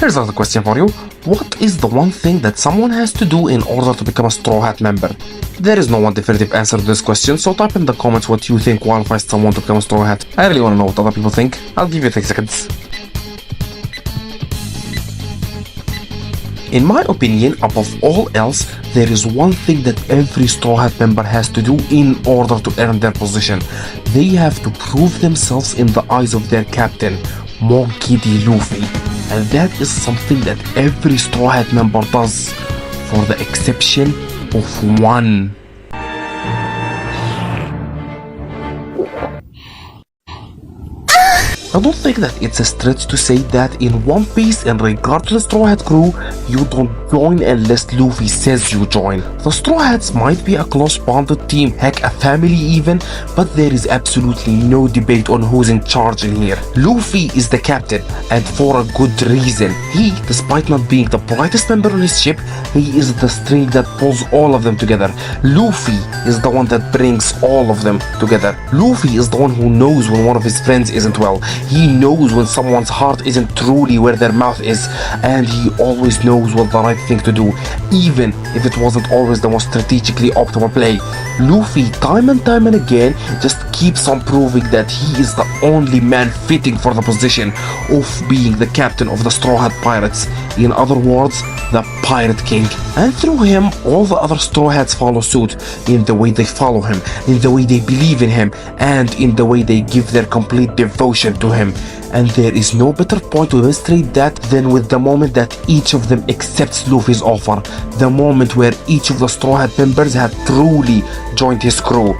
Here's another question for you. What is the one thing that someone has to do in order to become a Straw Hat member? There is no one definitive answer to this question, so type in the comments what you think qualifies someone to become a Straw Hat. I really want to know what other people think. I'll give you 30 seconds. In my opinion, above all else, there is one thing that every Straw Hat member has to do in order to earn their position. They have to prove themselves in the eyes of their captain, Monkey D. Luffy. And that is something that every Straw Hat member does, for the exception of one. I don't think that it's a stretch to say that in One Piece, in regard to the Straw Hat crew, you don't join unless Luffy says you join. The Straw Hats might be a close bonded team, heck a family even, but there is absolutely no debate on who's in charge in here. Luffy is the captain, and for a good reason. He, despite not being the brightest member on his ship, he is the string that pulls all of them together. Luffy is the one that brings all of them together. Luffy is the one who knows when one of his friends isn't well. He knows when someone's heart isn't truly where their mouth is, and he always knows what the right thing to do, even if it wasn't always the most strategically optimal play. Luffy, time and time and again, just keeps on proving that he is the only man fitting for the position of being the captain of the Straw Hat Pirates. In other words, the Pirate King. And through him, all the other Straw Hats follow suit, in the way they follow him, in the way they believe in him, and in the way they give their complete devotion to him. And there is no better point to illustrate that than with the moment that each of them accepts Luffy's offer, the moment where each of the Straw Hat members had truly joined his crew.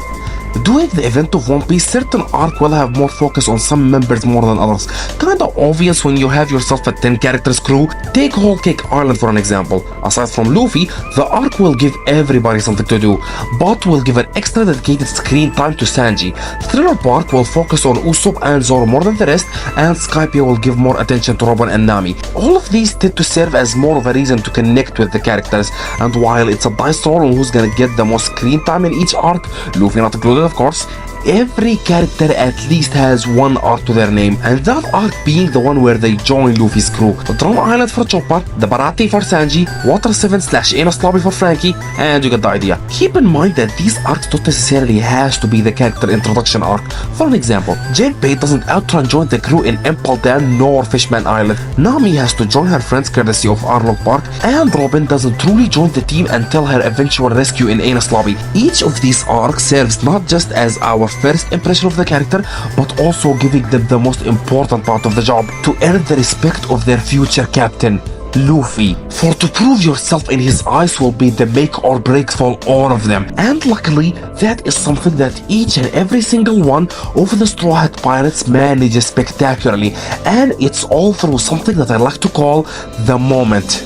During the event of One Piece, certain arc will have more focus on some members more than others. Kinda obvious when you have yourself a 10 characters crew. Take Whole Cake Island for an example. Aside from Luffy, the arc will give everybody something to do, but will give an extra dedicated screen time to Sanji. Thriller Bark will focus on Usopp and Zoro more than the rest, and Skypiea will give more attention to Robin and Nami. All of these tend to serve as more of a reason to connect with the characters, and while it's a dice roll on who's gonna get the most screen time in each arc, Luffy not included of course, every character at least has one arc to their name, and that arc being the one where they join Luffy's crew. The Drum Island for Chopper, the Baratie for Sanji, Water 7/Enos Lobby for Frankie, and you get the idea. Keep in mind that these arcs don't necessarily has to be the character introduction arc. For an example, Jinbei doesn't outrun join the crew in Impel Down nor Fishman Island. Nami has to join her friends courtesy of Arlong Park, and Robin doesn't truly join the team until her eventual rescue in Enos Lobby. Each of these arcs serves not just as our first impression of the character, but also giving them the most important part of the job, to earn the respect of their future captain, Luffy. For to prove yourself in his eyes will be the make or break for all of them. And luckily, that is something that each and every single one of the Straw Hat Pirates manages spectacularly. And it's all through something that I like to call the moment.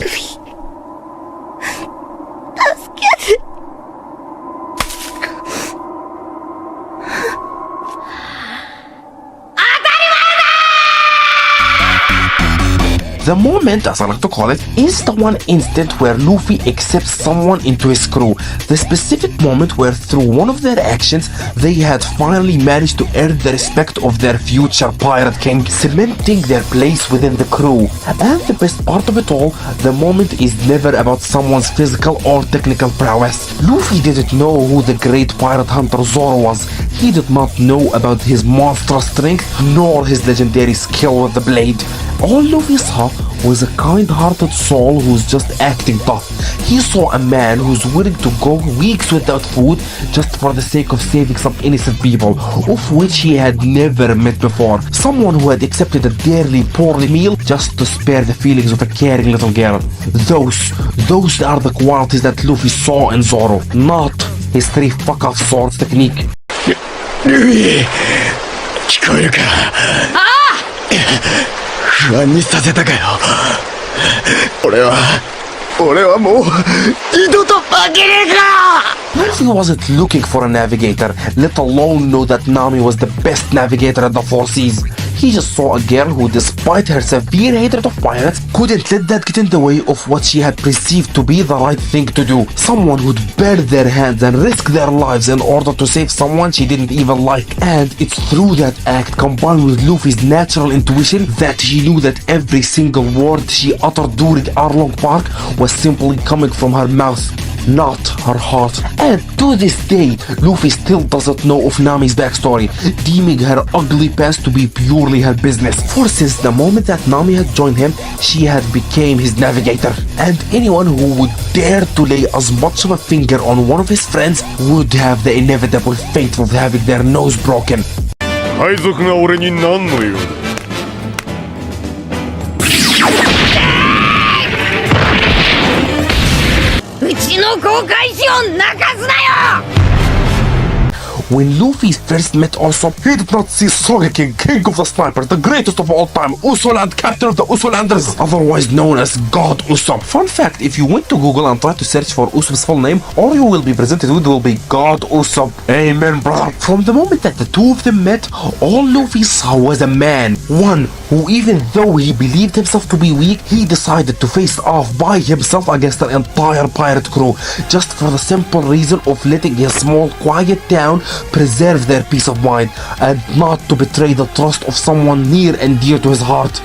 The moment, as I like to call it, is the one instant where Luffy accepts someone into his crew. The specific moment where through one of their actions, they had finally managed to earn the respect of their future Pirate King, cementing their place within the crew. And the best part of it all, the moment is never about someone's physical or technical prowess. Luffy didn't know who the great pirate hunter Zoro was. He did not know about his monstrous strength, nor his legendary skill with the blade. All Luffy saw was a kind-hearted soul who's just acting tough. He saw a man who's willing to go weeks without food just for the sake of saving some innocent people, of which he had never met before. Someone who had accepted a dearly poorly meal just to spare the feelings of a caring little girl. Those are the qualities that Luffy saw in Zoro, not his three fuck-off swords technique. 聞こえるか？不安にさせたかよ。俺はもう二度と負けねえか。Luffy wasn't looking for a navigator, let alone know that Nami was the best navigator at the Four Seas. He just saw a girl who, despite her severe hatred of pirates, couldn't let that get in the way of what she had perceived to be the right thing to do. Someone who'd bare their hands and risk their lives in order to save someone she didn't even like. And it's through that act, combined with Luffy's natural intuition, that he knew that every single word she uttered during Arlong Park was simply coming from her mouth, not her heart. And to this day, Luffy still doesn't know of Nami's backstory, deeming her ugly past to be purely her business. For since the moment that Nami had joined him, she had become his navigator. And anyone who would dare to lay as much of a finger on one of his friends would have the inevitable fate of having their nose broken. 海賊が俺に何の用だ。うちの航海士を泣かすなよ。 When Luffy first met Usopp, he did not see Sogeking, king of the snipers, the greatest of all time, Usoland, captain of the Usolanders, otherwise known as God Usopp. Fun fact, if you went to Google and tried to search for Usopp's full name, all you will be presented with will be God Usopp. Amen, brother. From the moment that the two of them met, all Luffy saw was a man. One who, even though he believed himself to be weak, he decided to face off by himself against an entire pirate crew, just for the simple reason of letting his small, quiet town preserve their peace of mind and not to betray the trust of someone near and dear to his heart.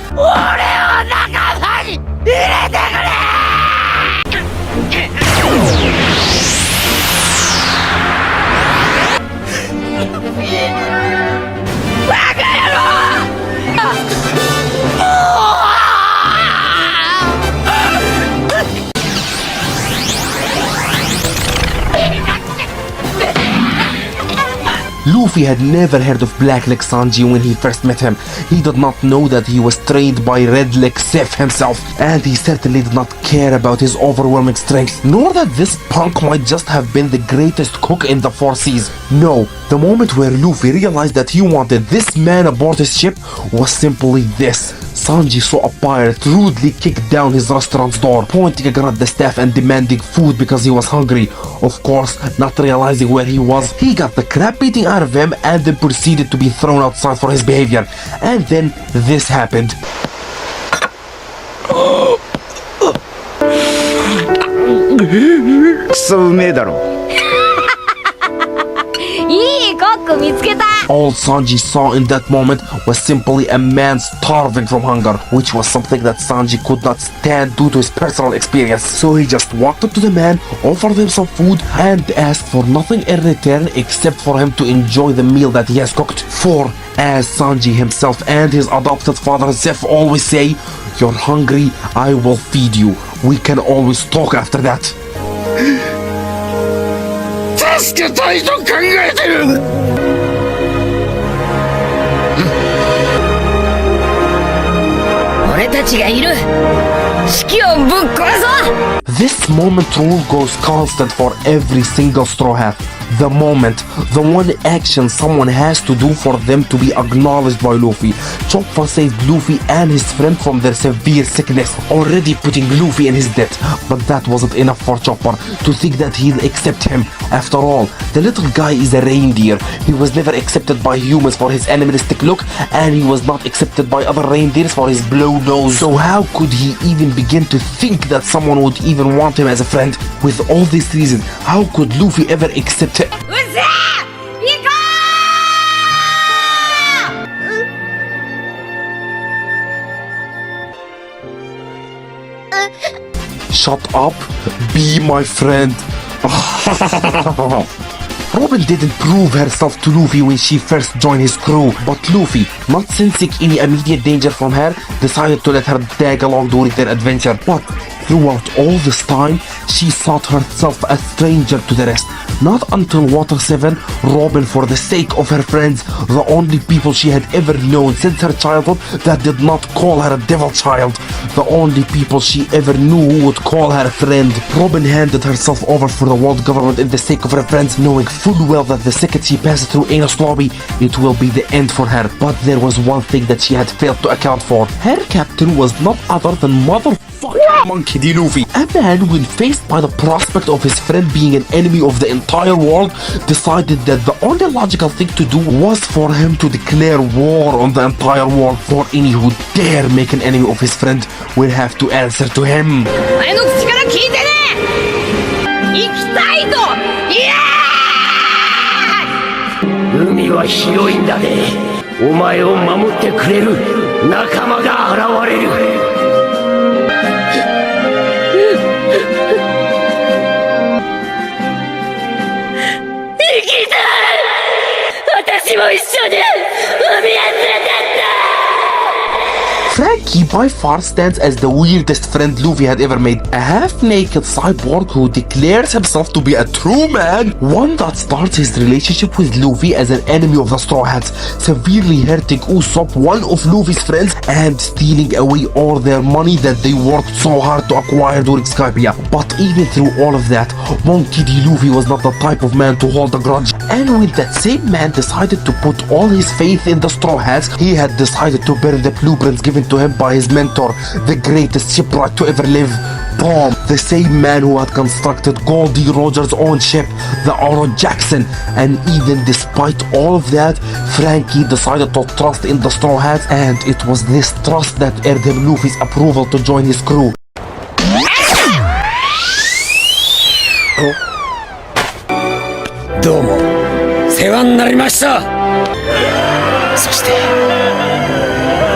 Luffy had never heard of Blackleg Sanji when he first met him. He did not know that he was trained by Redleg Sif himself, and he certainly did not care about his overwhelming strength, nor that this punk might just have been the greatest cook in the four seas. No, the moment where Luffy realized that he wanted this man aboard his ship was simply this. Sanji saw a pirate rudely kick down his restaurant's door, pointing a gun at the staff and demanding food because he was hungry. Of course, not realizing where he was, he got the crap beating out of him and then proceeded to be thrown outside for his behavior. And then this happened. クソうめえだろ。いいコック見つけた。 All Sanji saw in that moment was simply a man starving from hunger, which was something that Sanji could not stand due to his personal experience. So he just walked up to the man, offered him some food, and asked for nothing in return except for him to enjoy the meal that he has cooked. For, as Sanji himself and his adopted father Zeph always say, "You're hungry, I will feed you. We can always talk after that." 助けたいと考えてる。俺たちがいる。式をぶっ壊そう。 This moment rule goes constant for every single Straw Hat. The moment, the one action someone has to do for them to be acknowledged by Luffy. Chopper saved Luffy and his friend from their severe sickness, already putting Luffy in his debt. But that wasn't enough for Chopper to think that he'll accept him. After all, the little guy is a reindeer. He was never accepted by humans for his animalistic look, and he was not accepted by other reindeers for his blow nose. So how could he even begin to think that someone would even want him as a friend? With all these reasons, how could Luffy ever accept him? うっせー行こう。 Shut up, be my friend. Robin didn't prove herself to Luffy when she first joined his crew, but Luffy, not sensing any immediate danger from her, decided to let her tag along during their adventure. But throughout all this time, she thought herself a stranger to the rest. Not until Water 7, Robin, for the sake of her friends, the only people she had ever known since her childhood that did not call her a devil child, the only people she ever knew who would call her a friend, Robin handed herself over for the world government in the sake of her friends, knowing full well that the second she passes through Enos Lobby, it will be the end for her. But there was one thing that she had failed to account for. Her captain was not other than motherfucking Monkey D. Luffy. A man, when faced by the prospect of his friend being an enemy of the entire world, decided that the only logical thing to do was for him to declare war on the entire world, for any who dare make an enemy of his friend will have to answer to him. お前の口から聞いてね行きたいとイエーイ海は広いんだね。お前を守ってくれる仲間が現れる。生きたい。私も一緒に海へ連れてって。Frankie by far stands as the weirdest friend Luffy had ever made. A half-naked cyborg who declares himself to be a true man. One that starts his relationship with Luffy as an enemy of the Straw Hats, severely hurting Usopp, one of Luffy's friends, and stealing away all their money that they worked so hard to acquire during Skypiea. But even through all of that, Monkey D. Luffy was not the type of man to hold a grudge. And when that same man decided to put all his faith in the Straw Hats, he had decided to burn the blueprints given to him by his mentor, the greatest shipwright to ever live, Tom, the same man who had constructed Goldie Roger's own ship, the Oro Jackson. And even despite all of that, Frankie decided to trust in the Straw Hats, and it was this trust that earned him Luffy's approval to join his crew. どうも世話になりました。そして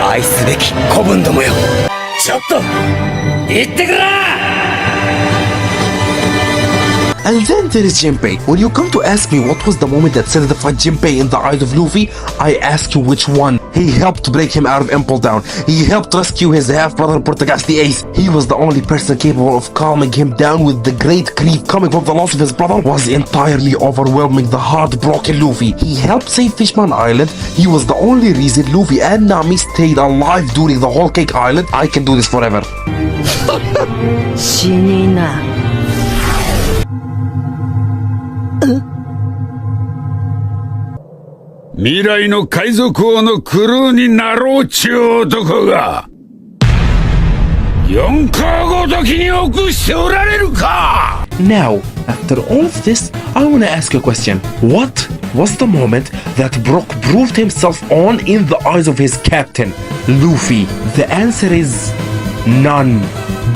愛すべき子分どもよ、ちょっと行ってくれ。 And then there is Jinpei. When you come to ask me what was the moment that solidified Jinpei in the eyes of Luffy, I ask you which one. He helped break him out of Impel Down. He helped rescue his half-brother Portagast the Ace. He was the only person capable of calming him down with the great grief coming from the loss of his brother was entirely overwhelming the heartbroken Luffy. He helped save Fishman Island. He was the only reason Luffy and Nami stayed alive during the whole Cake Island. I can do this forever. 死にな未来の海賊王のクルーになろうちゅう男が4カごときに臆しておられるか。 Now, after all of this, I want to ask you a question. What was the moment that Brook proved himself on in the eyes of his captain, Luffy? The answer is none.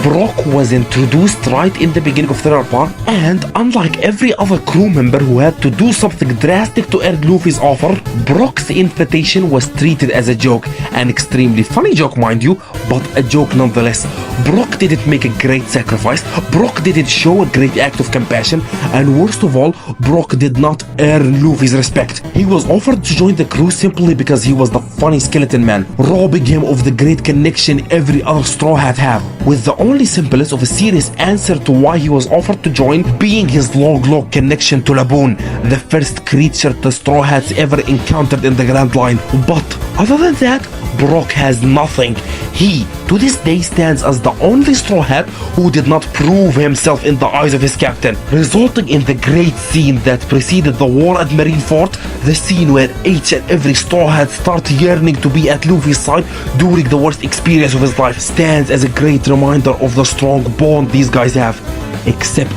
Brook was introduced right in the beginning of the part, and unlike every other crew member who had to do something drastic to earn Luffy's offer, Brook's invitation was treated as a joke. An extremely funny joke, mind you, but a joke nonetheless. Brook didn't make a great sacrifice, Brook didn't show a great act of compassion, and worst of all, Brook did not earn Luffy's respect. He was offered to join the crew simply because he was the funny skeleton man, robbing him of the great connection every other Straw Hat had, with the only simplest of a serious answer to why he was offered to join being his long connection to Laboon, the first creature the Straw Hats ever encountered in the Grand Line. But other than that, Brook has nothing. He, to this day, stands as the only Straw Hat who did not prove himself in the eyes of his captain, resulting in the great scene that preceded the war at Marineford, the scene where each and every Straw Hat started yearning to be at Luffy's side during the worst experience of his life, stands as a great reminder of the strong bond these guys have. Except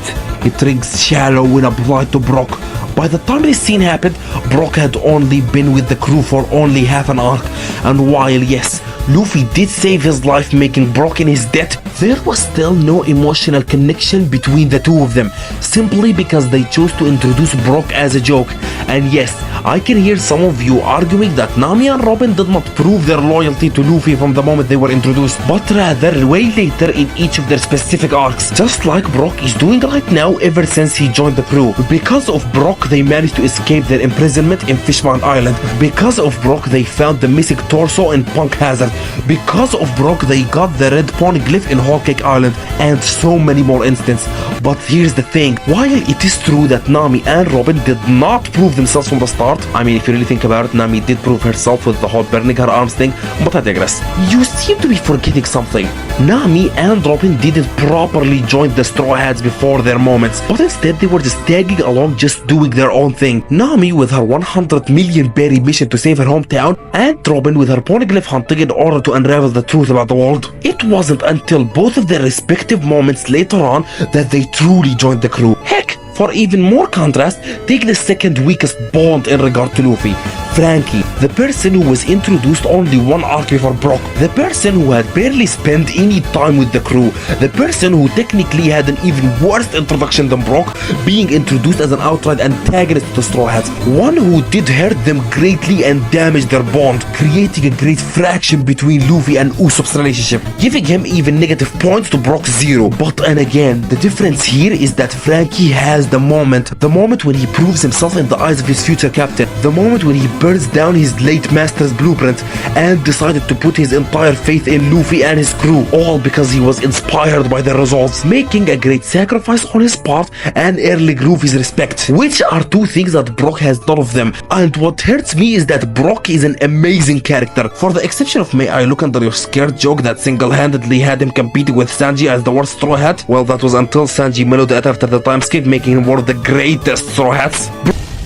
it rings shallow when applied to Brook. By the time this scene happened, Brook had only been with the crew for only half an arc, and while yes, Luffy did save his life making Brook in his debt, there was still no emotional connection between the two of them, simply because they chose to introduce Brook as a joke. And yes, I can hear some of you arguing that Nami and Robin did not prove their loyalty to Luffy from the moment they were introduced, but rather way later in each of their specific arcs, just like Brook is doing right now ever since he joined the crew. Because of Brook, they managed to escape their imprisonment in Fishman Island. Because of Brook, they found the missing torso in Punk Hazard. Because of Brook, they got the red poneglyph in Whole Cake Island, and so many more instances. But here's the thing, while it is true that Nami and Robin did not prove themselves from the start, I mean, if you really think about it, Nami did prove herself with the whole burning her arms thing, but I digress. You seem to be forgetting something. Nami and Robin didn't properly join the Straw Hats before their moments, but instead they were just tagging along, just doing their own thing. Nami with her 100 million berry mission to save her hometown, and Robin with her poneglyph hunting in order to unravel the truth about the world. It wasn't until both of their respective reflective moments later on that they truly joined the crew. Heck, for even more contrast, take the second weakest bond in regard to Luffy, Frankie, the person who was introduced only one arc before Brook, the person who had barely spent any time with the crew, the person who technically had an even worse introduction than Brook, being introduced as an outright antagonist to the Straw Hats, one who did hurt them greatly and damage their bond, creating a great fraction between Luffy and Usopp's relationship, giving him even negative points to Brock's 0. But and again, the difference here is that Frankie has the moment when he proves himself in the eyes of his future captain, the moment when he burns down his late master's blueprint and decided to put his entire faith in Luffy and his crew, all because he was inspired by their results, making a great sacrifice on his part and earning Luffy's respect, which are two things that Brook has none of them. And what hurts me is that Brook is an amazing character, for the exception of "May I look under your skirt" joke that single-handedly had him competing with Sanji as the worst Straw Hat. Well, that was until Sanji mellowed it after the time skip, making him one of the greatest Straw Hats.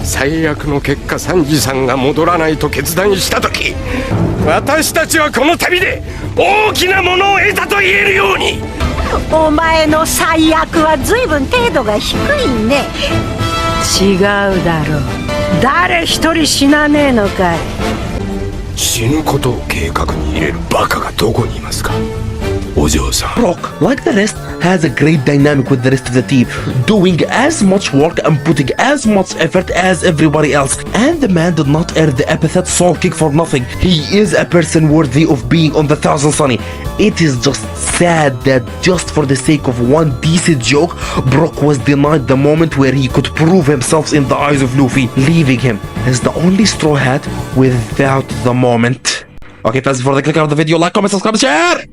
最悪の結果サンジさんが戻らないと決断した時、私たちはこの旅で大きなものを得たと言えるように。お前の最悪は随分程度が低いね。違うだろう。誰一人死なねえのかい。死ぬことを計画に入れるバカがどこにいますか、お嬢さん。Brook, like the rest, has a great dynamic with the rest of the team, doing as much work and putting as much effort as everybody else. And the man did not earn the epithet Soul Kick for nothing. He is a person worthy of being on the Thousand Sunny. It is just sad that just for the sake of one decent joke, Brook was denied the moment where he could prove himself in the eyes of Luffy, leaving him as the only Straw Hat without the moment. Okay, that's it for the click of the video. Like, comment, subscribe, share!